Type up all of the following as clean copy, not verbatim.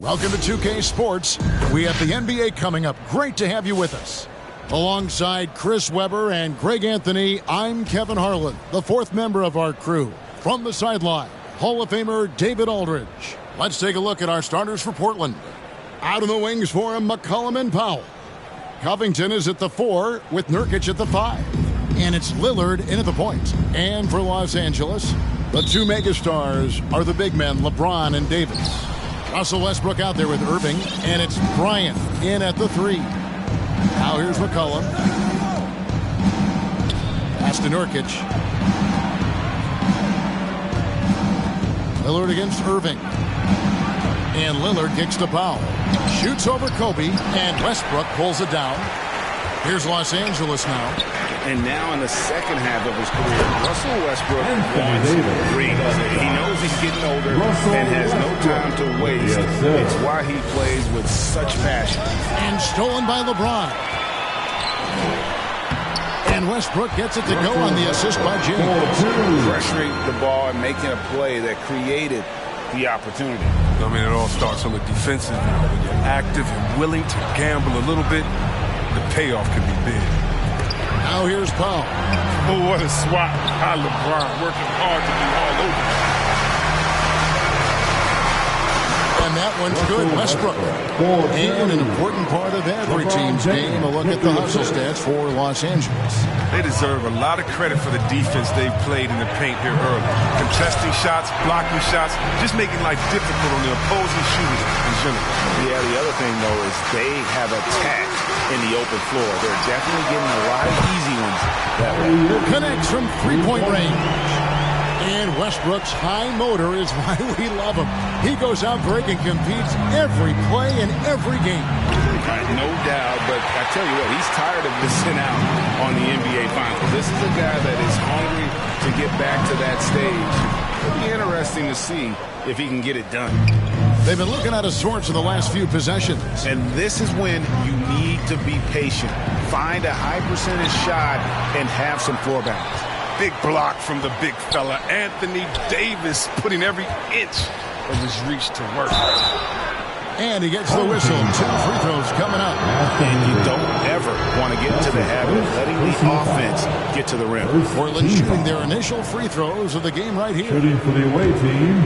Welcome to 2K Sports. We have the NBA coming up. Great to have you with us. Alongside Chris Webber and Greg Anthony, I'm Kevin Harlan, the fourth member of our crew. From the sideline, Hall of Famer David Aldridge. Let's take a look at our starters for Portland. Out of the wings for him, McCollum and Powell. Covington is at the 4 with Nurkic at the 5. And it's Lillard in at the point. And for Los Angeles, the two megastars are the big men, LeBron and Davis. Russell Westbrook out there with Irving, and it's Bryant in at the 3. Now here's McCollum. Pass to Nurkic. Lillard against Irving. And Lillard kicks to Powell. Shoots over Kobe, and Westbrook pulls it down. Here's Los Angeles now. And now in the second half of his career, Russell Westbrook wants rings. He knows he's getting older and has no time to waste. It's why he plays with such passion. And stolen by LeBron. And Westbrook gets it to go on the assist by James. Pressuring the ball and making a play that created the opportunity. I mean, it all starts on the defensive end. When you're active and willing to gamble a little bit, the payoff can be big. Now here's Powell. Oh, what a swat by LeBron, working hard to be all over. And that one's good, Westbrook. And an important part of every team's game, a look at the hustle stats for Los Angeles. They deserve a lot of credit for the defense they've played in the paint here early. Contesting shots, blocking shots, just making life difficult on the opposing shooters in general. Yeah, the other thing, though, is they have attacked in the open floor. They're definitely getting a lot of easy ones that way. Connects from three-point range. And Westbrook's high motor is why we love him. He goes out, Greg, and competes every play in every game. No doubt, but I tell you what, he's tired of missing out on the NBA Finals. This is a guy that is hungry to get back to that stage. It'll be interesting to see if he can get it done. They've been looking out of sorts in the last few possessions. And this is when you need to be patient. Find a high percentage shot and have some floor balance. Big block from the big fella, Anthony Davis, putting every inch of his reach to work. And he gets the whistle. 2 free throws coming up. And you don't ever want to get into the habit of letting the offense get to the rim. Portland shooting their initial free throws of the game right here. Shooting for the away team,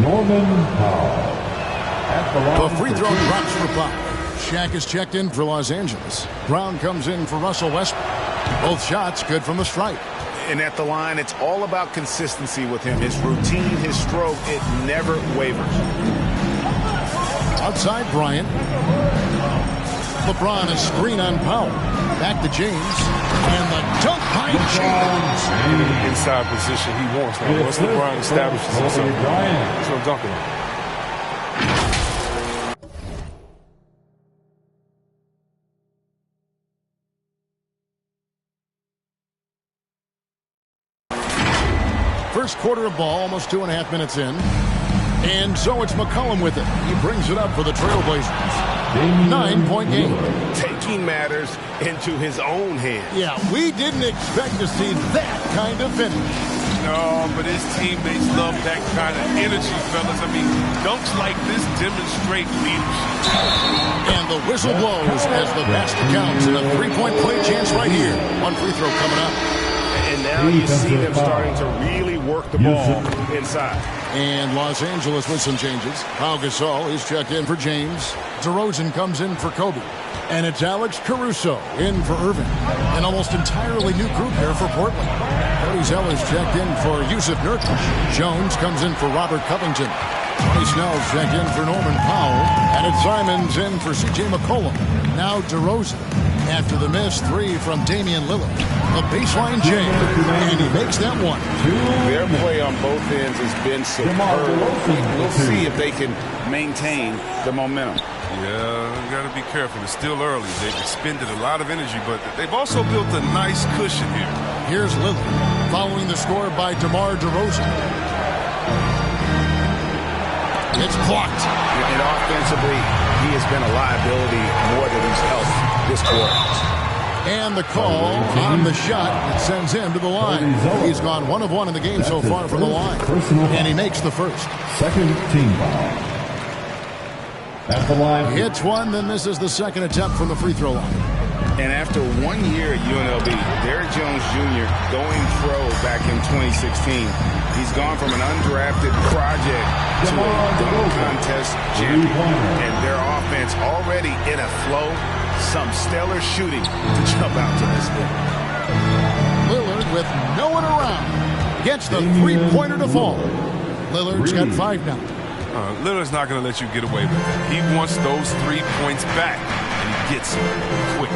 Norman Powell. The free throw drops for Powell. Shaq is checked in for Los Angeles. Brown comes in for Russell Westbrook. Both shots good from the stripe. And at the line, it's all about consistency with him. His routine, his stroke, it never wavers. Outside Bryant. LeBron a screen on Powell. Back to James. And the dunk by James. Inside position he wants. Now, once LeBron establishes himself, there's no dunking him. First quarter of ball, almost 2.5 minutes in. And so it's McCollum with it. He brings it up for the Trailblazers. 9-point game. Taking matters into his own hands. Yeah, we didn't expect to see that kind of finish. No, but his teammates love that kind of energy, fellas. I mean, dunks like this demonstrate leadership. And the whistle blows as the basket counts. And a 3-point play chance right here. One free throw coming up. And now you see them starting to really work the ball inside. And Los Angeles with some changes. Pau Gasol is checked in for James. DeRozan comes in for Kobe. And it's Alex Caruso in for Irving. An almost entirely new group here for Portland. Cody Zeller's checked in for Yusuf Nurkic. Jones comes in for Robert Covington. Tony Snell's checked in for Norman Powell. And it's Simons in for C.J. McCollum. Now DeRozan. After the missed 3 from Damian Lillard. A baseline jam, and he makes that one. Their play on both ends has been superb. We'll see if they can maintain the momentum. Yeah, you got to be careful. It's still early. They've expended a lot of energy, but they've also built a nice cushion here. Here's Lillard, following the score by DeMar DeRozan. It's blocked. And offensively, he has been a liability more than he's helped this quarter. And the call on the shot that sends him to the line. He's gone 1 of 1 in the game so far from the line. And he makes the first. Second team foul. at the line. Hits one, then misses the second attempt from the free throw line. And after 1 year at UNLV, Derrick Jones Jr. going pro back in 2016. He's gone from an undrafted project to a dunk contest champion. And their offense already in a flow. Some stellar shooting to jump out to this thing. Lillard with no one around. Gets the three-pointer to fall. Lillard's got 5 now. Lillard's not going to let you get away with it. He wants those 3 points back, and he gets it quick.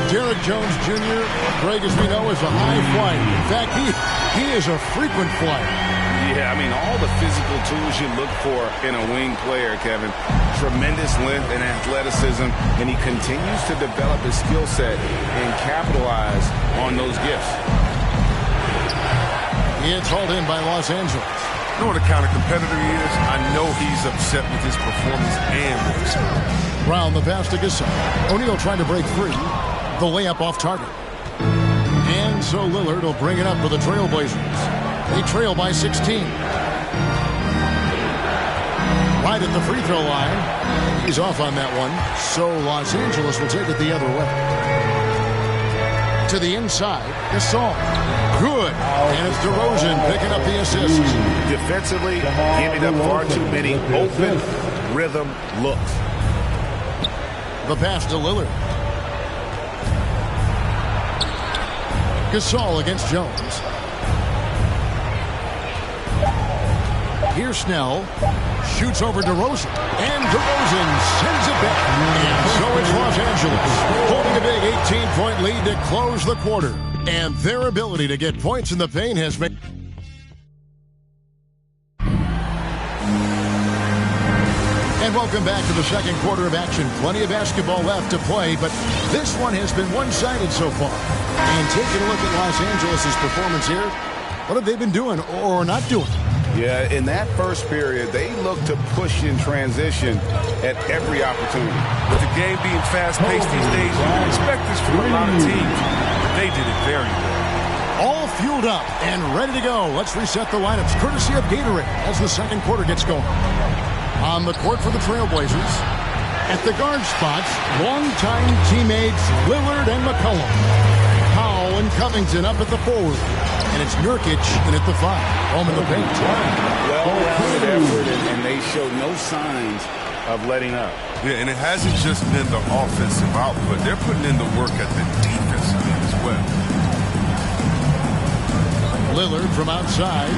Derrick Jones Jr., Greg, as we know, is a high flyer. In fact, he is a frequent flyer. Yeah, I mean, all the physical tools you look for in a wing player, Kevin. Tremendous length and athleticism, and he continues to develop his skill set and capitalize on those gifts. It's hauled in by Los Angeles. You know what a counter competitor he is? I know he's upset with his performance and with his score. Brown the pass to Gasol. O'Neal trying to break free. The layup off target. And so Lillard will bring it up for the Trailblazers. They trail by 16. Right at the free throw line. He's off on that one. So Los Angeles will take it the other way. To the inside. Gasol. Good. And it's DeRozan picking up the assist. Defensively, giving up far too many open rhythm looks. The pass to Lillard. Gasol against Jones. Here's Snell. Shoots over DeRozan. And DeRozan sends it back. And so it's Los Angeles holding a big 18-point lead to close the quarter. And their ability to get points in the paint has made... And welcome back to the second quarter of action. Plenty of basketball left to play, but this one has been one-sided so far. And taking a look at Los Angeles' performance here, what have they been doing or not doing? Yeah, in that first period, they looked to push in transition at every opportunity. With the game being fast-paced these days, you can expect this from a lot of teams. They did it very well. All fueled up and ready to go. Let's reset the lineups, courtesy of Gatorade, as the second quarter gets going. On the court for the Trailblazers, at the guard spots, longtime teammates Lillard and McCollum. Powell and Covington up at the forward. And it's Nurkic in at the 5. Home in the paint. Well-rounded effort, and they show no signs of letting up. Yeah, and it hasn't just been the offensive output. They're putting in the work at the defensive end as well. Lillard from outside.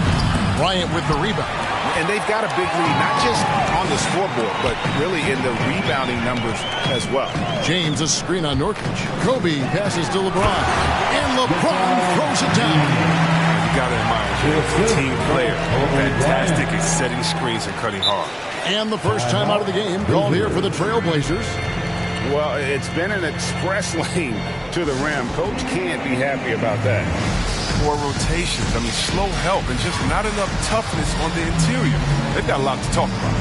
Bryant with the rebound. And they've got a big lead, not just on the scoreboard, but really in the rebounding numbers as well. James a screen on Nurkic. Kobe passes to LeBron. And LeBron throws it down. You got to admire him. He's a team player. Fantastic at setting screens and cutting hard. And the first time out of the game called here for the Trailblazers. Well, it's been an express lane to the rim. Coach can't be happy about that. Poor rotations. I mean, slow help and just not enough toughness on the interior. They've got a lot to talk about.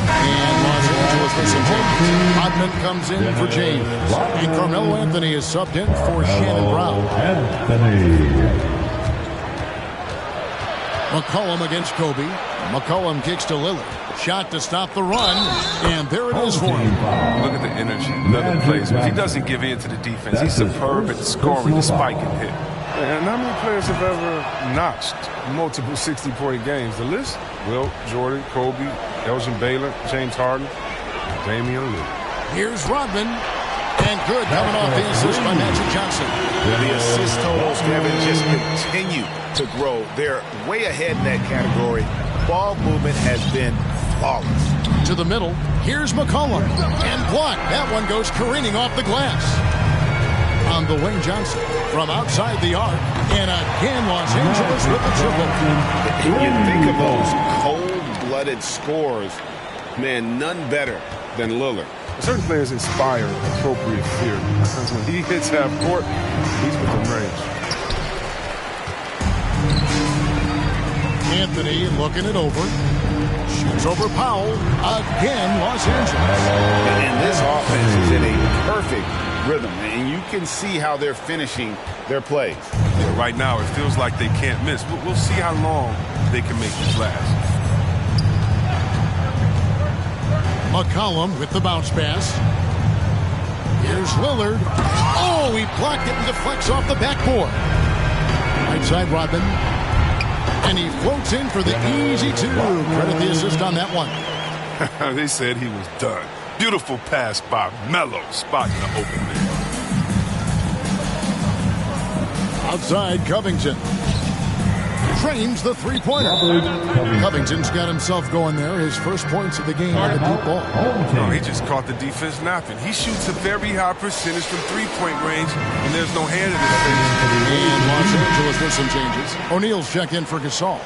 And Los Angeles with some changes. Hodman comes in for James. And Carmelo Anthony is subbed in for Shannon Brown. Anthony. McCollum against Kobe. McCollum kicks to Lillard. Shot to stop the run. And there it is for him. Look at the energy, level plays. He doesn't give in to the defense. He's superb at scoring despite getting hit. And how many players have ever notched multiple 60-point games? The list? Wilt, Jordan, Kobe, Elgin Baylor, James Harden, Damian Lillard. Here's Rodman. And good coming off the assist by Magic Johnson. The assist totals, Kevin, just continue to grow. They're way ahead in that category. Ball movement has been flawless. To the middle. Here's McCollum. And blocked. That one goes careening off the glass. On the wing, Johnson from outside the arc. And again, Los Angeles with the triple. You think of those cold-blooded scores, man, none better than Lillard. Certain players inspire appropriate fear. When he hits half court, he's within range. Anthony looking it over. Shoots over Powell. Again, Los Angeles. And this offense is in a perfect rhythm. and you can see how they're finishing their plays. Yeah, right now, it feels like they can't miss. We'll see how long they can make this last. McCollum with the bounce pass. Here's Lillard. Oh, he blocked it and deflects off the backboard. Right side, Rodman. And he floats in for the easy two. Credit the assist on that one. They said he was done. Beautiful pass by Melo, spotting the open man. Outside, Covington. Trains the three-pointer. Covington's got himself going there. His first points of the game on the deep ball. No, he just caught the defense napping. He shoots a very high percentage from three-point range, and there's no hand in his face. And Los Angeles with some changes. O'Neal's checked in for Gasol.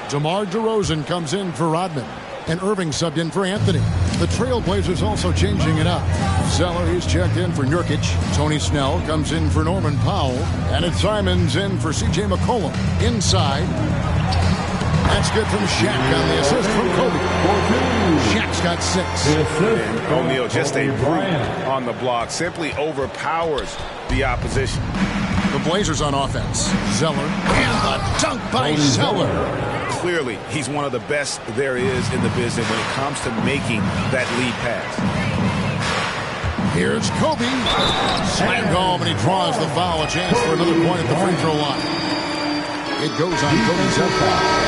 DeMar DeRozan comes in for Rodman. And Irving subbed in for Anthony. The Trailblazers also changing it up. Zeller, he's checked in for Nurkic. Tony Snell comes in for Norman Powell. And it's Simons in for C.J. McCollum. Inside. That's good from Shaq on the assist from Kobe. Shaq's got 6. And O'Neal, just a brute on the block, simply overpowers the opposition. The Blazers on offense. Zeller. And the dunk by Zeller. Clearly, he's one of the best there is in the business when it comes to making that lead pass. Here's Kobe. Slam home, and he draws the foul. A chance for another point at the free throw line. It goes on Kobe's up.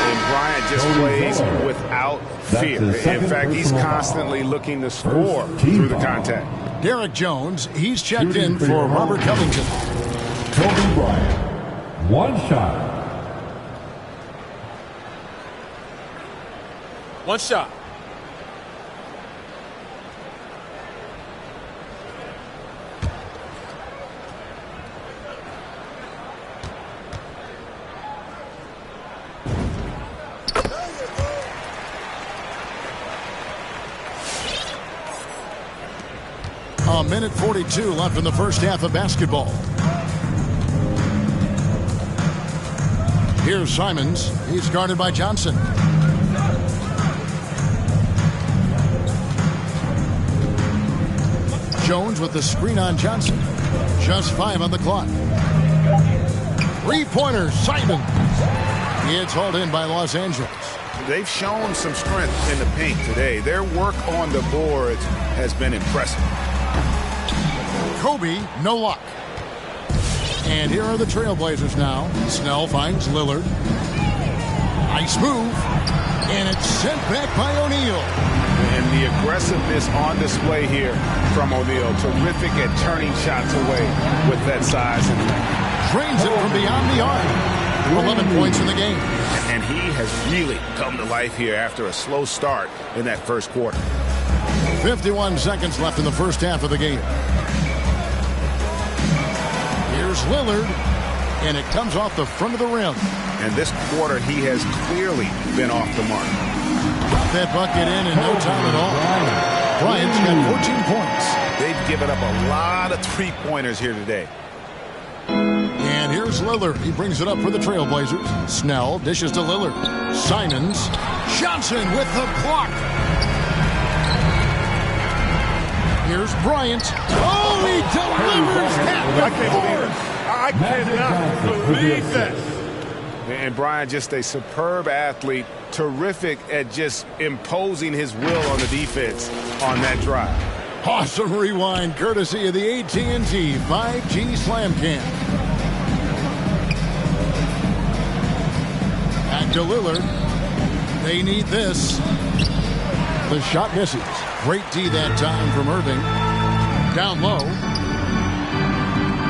And Bryant just plays without fear. In fact, he's constantly looking to score through the contact. Derek Jones, he's checked in for Robert Covington. Kobe Bryant, 1 shot. One shot. A minute 42 left in the first half of basketball. Here's Simons. He's guarded by Johnson. Jones with the screen on Johnson. Just 5 on the clock. Three-pointer, Simons. It's hauled in by Los Angeles. They've shown some strength in the paint today. Their work on the boards has been impressive. Kobe, no luck. And here are the Trailblazers now. Snell finds Lillard. Nice move. And it's sent back by O'Neal. And the aggressiveness on display here from O'Neal. Terrific at turning shots away with that size and length. Drains it from beyond the arc. 11 points in the game. And he has really come to life here after a slow start in that first quarter. 51 seconds left in the first half of the game. Here's Lillard. And it comes off the front of the rim. And this quarter, he has clearly been off the mark. Got that bucket in no time at all. Bryant's got 14 points. They've given up a lot of three-pointers here today. And here's Lillard. He brings it up for the Trailblazers. Snell dishes to Lillard. Simons. Johnson with the block. Here's Bryant. Oh, he delivers that. I cannot believe that. And Bryant, just a superb athlete, terrific at just imposing his will on the defense on that drive. Awesome rewind, courtesy of the AT&T 5G Slam Cam. Back to Lillard. They need this. The shot misses. Great D that time from Irving. Down low.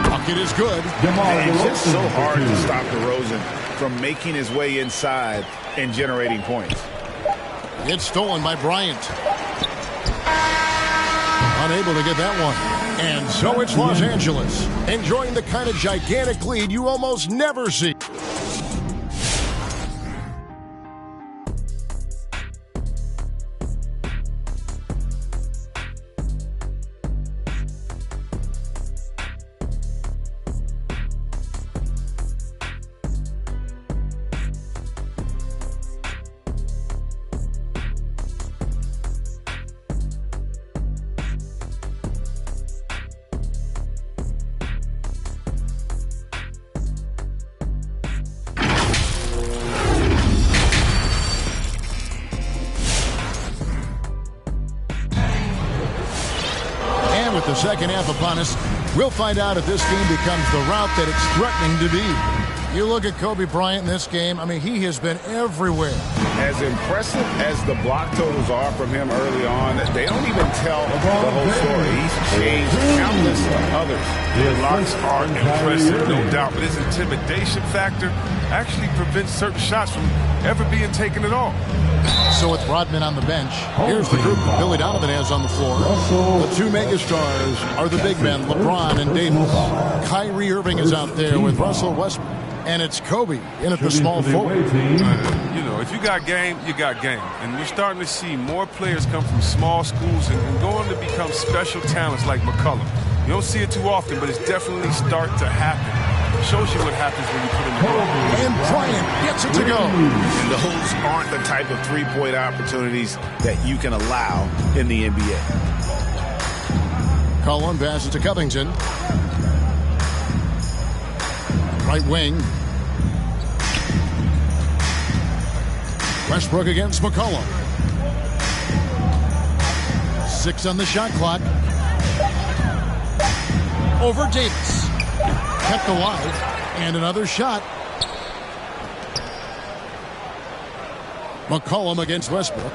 Bucket is good. It's just so hard to stop DeRozan from making his way inside and generating points. It's stolen by Bryant. Unable to get that one. And so it's Los Angeles, enjoying the kind of gigantic lead you almost never see. the second half upon us. We'll find out if this game becomes the route that it's threatening to be. You look at Kobe Bryant in this game, I mean, he has been everywhere. As impressive as the block totals are from him early on, they don't even tell the whole story. He's changed countless others. The blocks are impressive, no doubt, but his intimidation factor actually prevents certain shots from ever being taken at all. So with Rodman on the bench, here's the group Billy Donovan has on the floor. The two megastars are the big men, LeBron and Davis. Kyrie Irving is out there with Russell Westbrook. And it's Kobe in at the small forward. You know, if you got game, you got game. And we're starting to see more players come from small schools and go on to become special talents like McCollum. You don't see it too often, but it's definitely starting to happen. It shows you what happens when you put in the ball. And Bryant gets it to go. And those aren't the type of three-point opportunities that you can allow in the NBA. Cullen passes to Covington. Right wing. Westbrook against McCollum. 6 on the shot clock. Over Davis. Kept alive. And another shot. McCollum against Westbrook.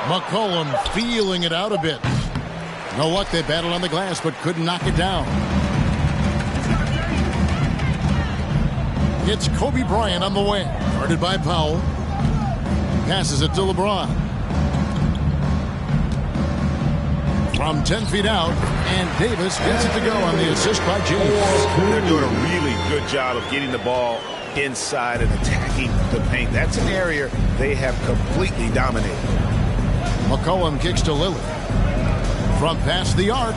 McCollum feeling it out a bit. No luck, they battled on the glass, but couldn't knock it down. It's Kobe Bryant on the wing. Guarded by Powell. Passes it to LeBron. From 10 feet out, and Davis gets it to go on the assist by James. They're doing a really good job of getting the ball inside and attacking the paint. That's an area they have completely dominated. McCollum kicks to Lillard. From past the arc,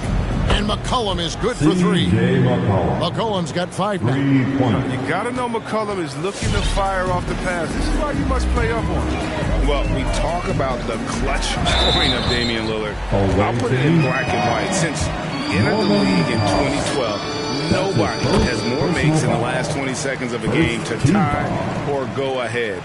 and McCollum is good for 3. McCollum's got 5 now. You got to know McCollum is looking to fire off the pass. This is why you must play up on him. Well, we talk about the clutch scoring of Damian Lillard. I'll put it in black and white. Since he entered the league in 2012, nobody has more makes in the last 20 seconds of a game to tie or go ahead.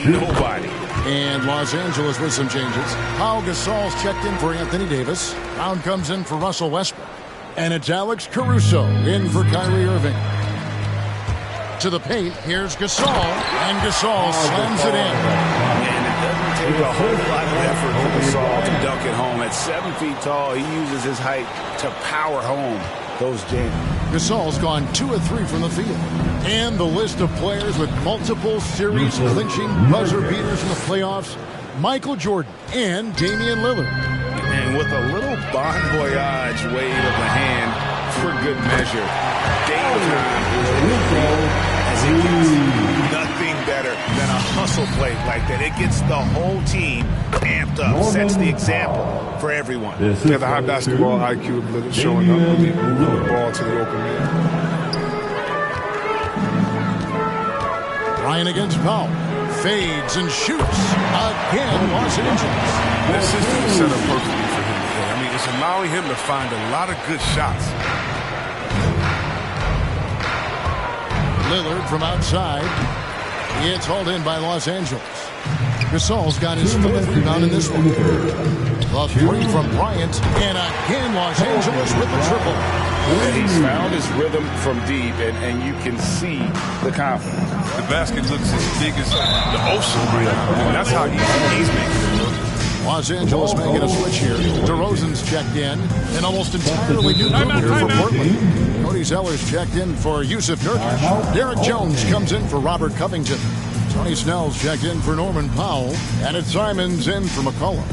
Nobody. And Los Angeles with some changes. Pau Gasol's checked in for Anthony Davis. Brown comes in for Russell Westbrook. And it's Alex Caruso in for Kyrie Irving. To the paint, here's Gasol. And Gasol slams it in. And it doesn't take a whole lot of effort for Gasol to dunk it home. At 7 feet tall, he uses his height to power home those jams. Gasol's gone 2 of 3 from the field. And the list of players with multiple series-clinching buzzer beaters in the playoffs, Michael Jordan and Damian Lillard. And with a little bon voyage wave of the hand for good measure, game time is real as it gets. Nothing better than a hustle play like that. It gets the whole team amped up, sets the example for everyone. Yeah, the high basketball IQ of Lillard showing up, moving the ball to the open man. Bryant against Powell. Fades and shoots. Again, Los Angeles. This system is set up perfectly for him today. I mean, it's allowing him to find a lot of good shots. Lillard from outside. It's hauled in by Los Angeles. Gasol's got his 5th rebound in this one. The 3 from Bryant. And again, Los Angeles with the triple. And he's found his rhythm from deep, and you can see the confidence. The basket looks as big as the ocean right now, and that's how easy he's making it look. Los Angeles making a switch here. DeRozan's checked in. An almost entirely new group here for Portland. Cody Zeller's checked in for Yusuf Nurkic. Derek Jones comes in for Robert Covington. Tony Snell's checked in for Norman Powell. And it's Simons in for McCollum.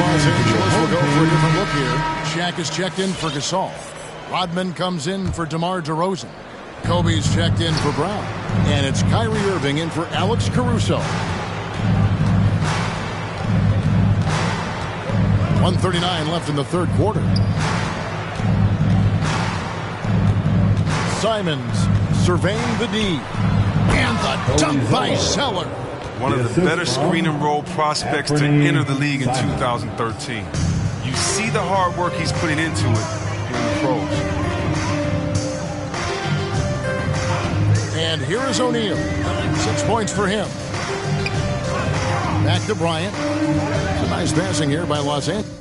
Los Angeles will go for a different look here. Shaq is checked in for Gasol. Rodman comes in for DeMar DeRozan. Kobe's checked in for Brown. And it's Kyrie Irving in for Alex Caruso. 1:39 left in the third quarter. Simons surveying the D. And the dunk by Zeller. One of the better screen and roll prospects to enter the league in 2013. You see the hard work he's putting into it in the pros. And here is O'Neal. 6 points for him. Back to Bryant. It's a nice passing here by Los Angeles.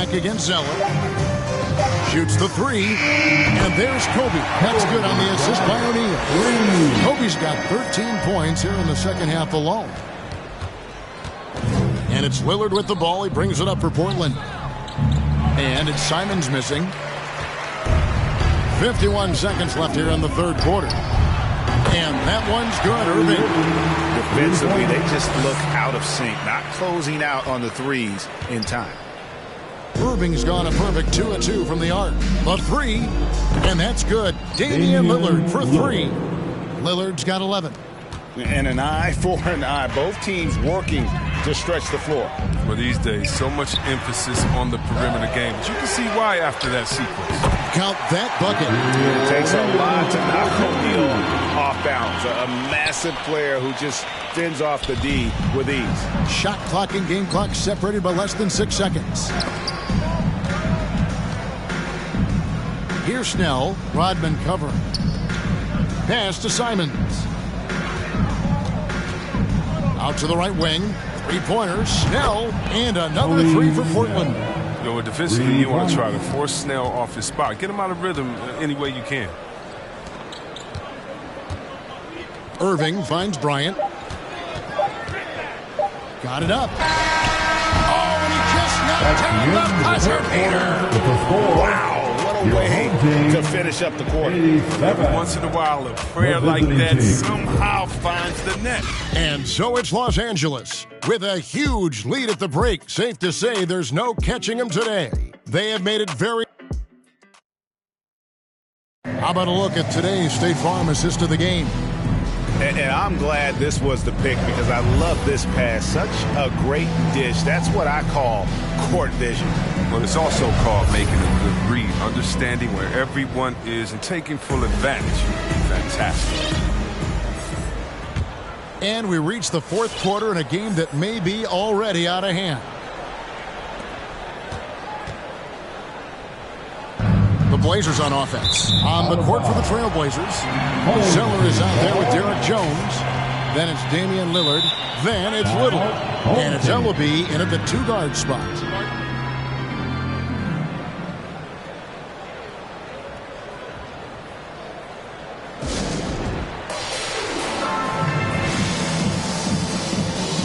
back against Zeller. Shoots the three. And there's Kobe. That's good on the assist by O'Neal. Kobe's got 13 points here in the second half alone. And it's Lillard with the ball. He brings it up for Portland. And it's Simons missing. 51 seconds left here in the third quarter. And that one's good, Irving. Defensively, they just look out of sync, not closing out on the threes in time. Irving's gone a perfect 2 of 2 from the arc. The three, and that's good. Damian Lillard for three. Lillard's got 11. And an eye for an eye. Both teams working to stretch the floor. Well, these days, so much emphasis on the perimeter game. But you can see why after that sequence. Count that bucket. It takes a lot to knock O'Neal off balance. A massive player who just fends off the D with ease. Shot clock and game clock separated by less than 6 seconds. Here's Snell. Rodman covering. Pass to Simons. Out to the right wing. Three-pointers. Snell. And another three for Portland. You know, defensively, you want to try to force Snell off his spot. Get him out of rhythm any way you can. Irving finds Bryant. Got it up. Oh, and he just knocked down the buzzer beater. Wow, what a way to finish up the quarter. Every once in a while, a prayer like that somehow finds the net. And so it's Los Angeles with a huge lead at the break. Safe to say there's no catching them today. They have made it very... How about a look at today's State Farm assist of the game? And I'm glad this was the pick because I love this pass. Such a great dish. That's what I call court vision. Well, it's also called making a good read, understanding where everyone is and taking full advantage. Fantastic. And we reach the fourth quarter in a game that may be already out of hand. The Blazers on offense. On the court for the Trailblazers. Zeller is out there with Derek Jones. Then it's Damian Lillard. Then it's Little. And it's Ellaby in at the two-guard spot.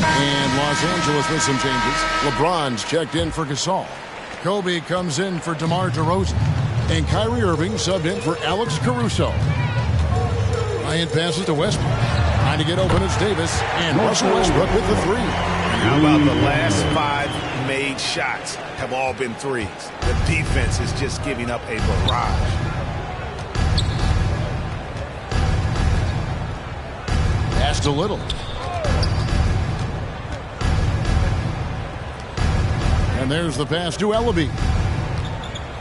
And Los Angeles with some changes. LeBron's checked in for Gasol. Kobe comes in for DeMar DeRozan. And Kyrie Irving subbed in for Alex Caruso. Bryant passes to Westbrook. Trying to get open is Davis. And Russell Westbrook with the three. How about the last 5 made shots have all been threes? The defense is just giving up a barrage. Pass to Little. And there's the pass to Ellaby.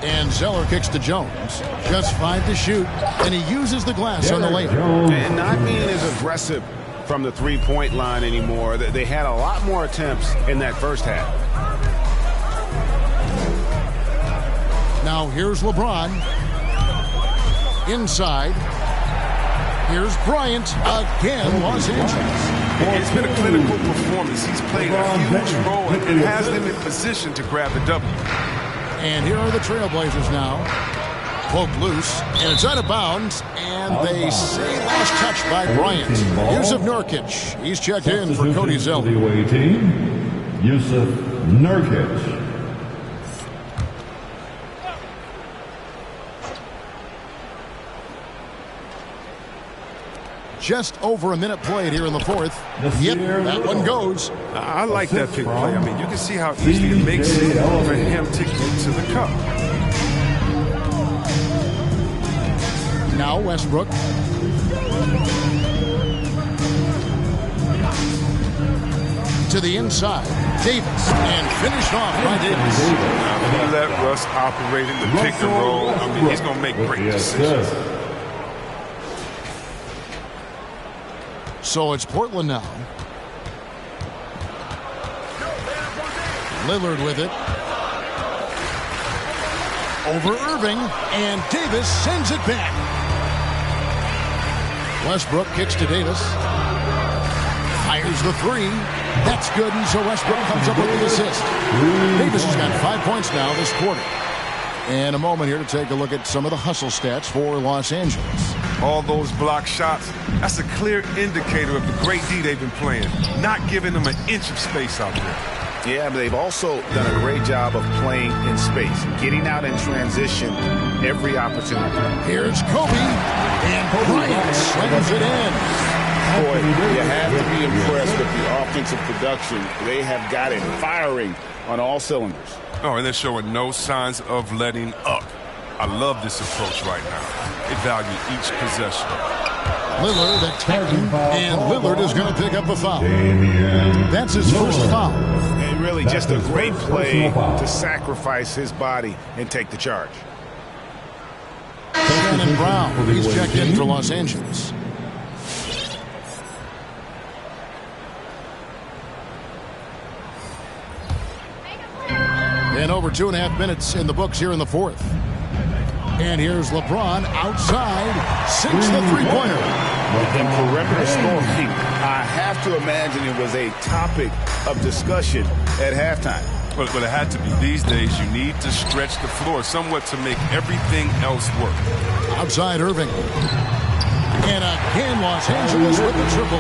And Zeller kicks to Jones. Just 5 to shoot. And he uses the glass on the layup. And not being as aggressive from the three-point line anymore. They had a lot more attempts in that first half. Now here's LeBron. Inside. Here's Bryant. Again, Los Angeles. It's been a clinical performance. He's played a huge role and has them in position to grab the W. And here are the Trailblazers now. Poke loose, and it's out of bounds, and they say last touch by Bryant. Yusuf Nurkic, he's checked in for Cody Zeller. Yusuf Nurkic. Just over a minute played here in the fourth. Yep, that one goes. I like that pick play. I mean, you can see how easy it makes it for him to get to the cup. Now Westbrook. To the inside. Davis. And finished off by Davis. Now, you let Russ operate in the pick and roll. I mean, he's going to make great decisions. So it's Portland now. Lillard with it. Over Irving, and Davis sends it back. Westbrook kicks to Davis. Fires the three. That's good, and so Westbrook comes up with the assist. Davis has got 5 points now this quarter. And a moment here to take a look at some of the hustle stats for Los Angeles. All those block shots, that's a clear indicator of the great D they've been playing, not giving them an inch of space out there. Yeah, but they've also done a great job of playing in space, getting out in transition every opportunity. Here's Kobe, and Bryant slams it in. Boy, you have to be impressed with the offensive production. They have got it firing on all cylinders. Oh, and they're showing no signs of letting up. I love this approach right now. They value each possession. Lillard attacking, and Lillard is going to pick up a foul. That's his first foul. And really just a great play to sacrifice his body and take the charge. Shannon Brown, he's checked in for Los Angeles. And over 2.5 minutes in the books here in the fourth. And here's LeBron outside, sinks the three-pointer. And perimeter scoring, I have to imagine it was a topic of discussion at halftime. But it had to be. These days, you need to stretch the floor somewhat to make everything else work. Outside Irving. And again, Los Angeles with the triple.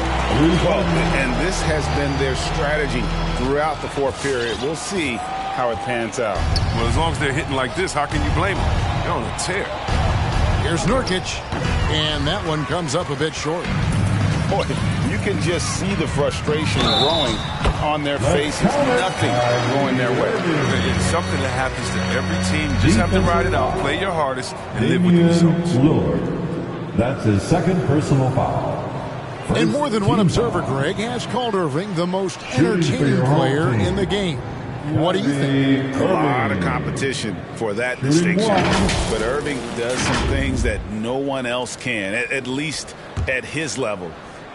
Well, and this has been their strategy throughout the fourth period. We'll see how it pans out. Well, as long as they're hitting like this, how can you blame them? They're on a tear. Here's Nurkic, and that one comes up a bit short. Boy, you can just see the frustration growing on their faces. Nothing going their way. It's something that happens to every team. You just have to ride it out, play your hardest, and live with the results. Lillard. That's his second personal foul. And more than one observer, Greg, has called Irving the most entertaining player in the game. What do you think? A lot of competition for that distinction. But Irving does some things that no one else can, at least at his level.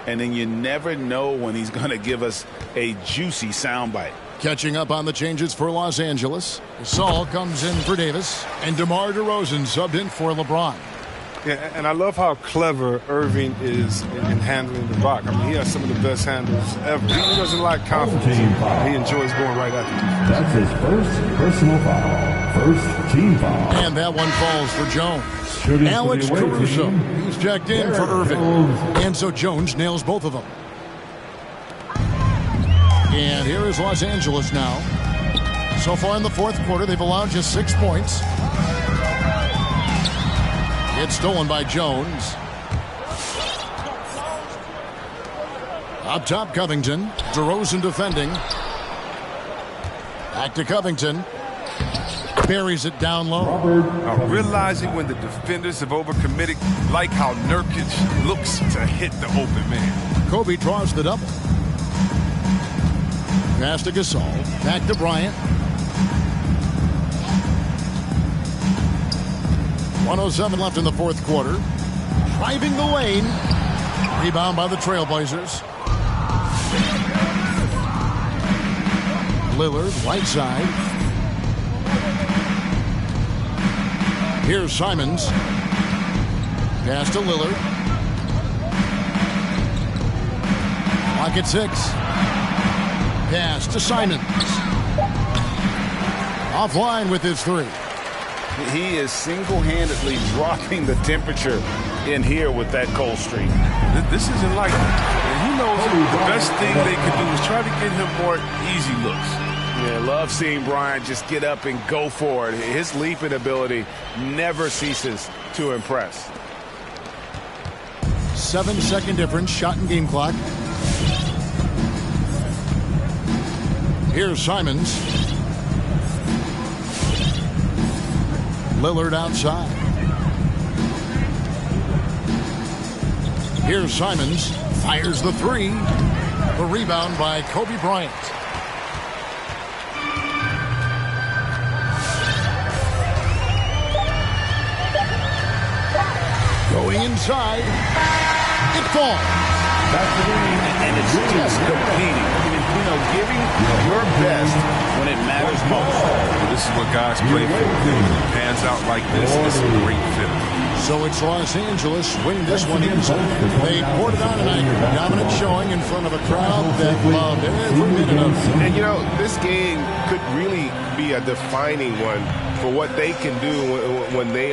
And then you never know when he's going to give us a juicy soundbite. Catching up on the changes for Los Angeles. Saul comes in for Davis, and DeMar DeRozan subbed in for LeBron. Yeah, and I love how clever Irving is in handling the rock. I mean, he has some of the best handles ever. He doesn't lack confidence. He enjoys going right at the defense. That's his first personal foul. First team foul. And that one falls for Jones. Shooting Alex for the away Caruso, team. he's checked in for Irving. And so Jones nails both of them. And here is Los Angeles now. So far in the fourth quarter, they've allowed just 6 points. It's stolen by Jones. Up top, Covington. DeRozan defending. Back to Covington. Buries it down low. Now, realizing when the defenders have overcommitted, like how Nurkic looks to hit the open man. Kobe draws the double. Pass to Gasol. Back to Bryant. 1:07 left in the fourth quarter. Driving the lane. Rebound by the Trailblazers. Lillard, right side. Here's Simons. Pass to Lillard. Clock at 6. Pass to Simons. Offline with his three. He is single-handedly dropping the temperature in here with that cold streak. This isn't like him. And he knows the best thing they could do is try to get him more easy looks. Yeah, love seeing Bryant just get up and go for it. His leaping ability never ceases to impress. 7-second difference, shot and game clock. Here's Simons. Lillard outside. Here's Simons. Fires the three. The rebound by Kobe Bryant. Going inside. It falls. And it's just competing. You know, giving your best when it matters most. This is what guys play for. When it pans out like this, it's a great fit. So it's Los Angeles winning this one easily. They poured it on tonight. Dominant showing in front of a crowd that loved every minute of it. And, you know, this game could really be a defining one for what they can do when they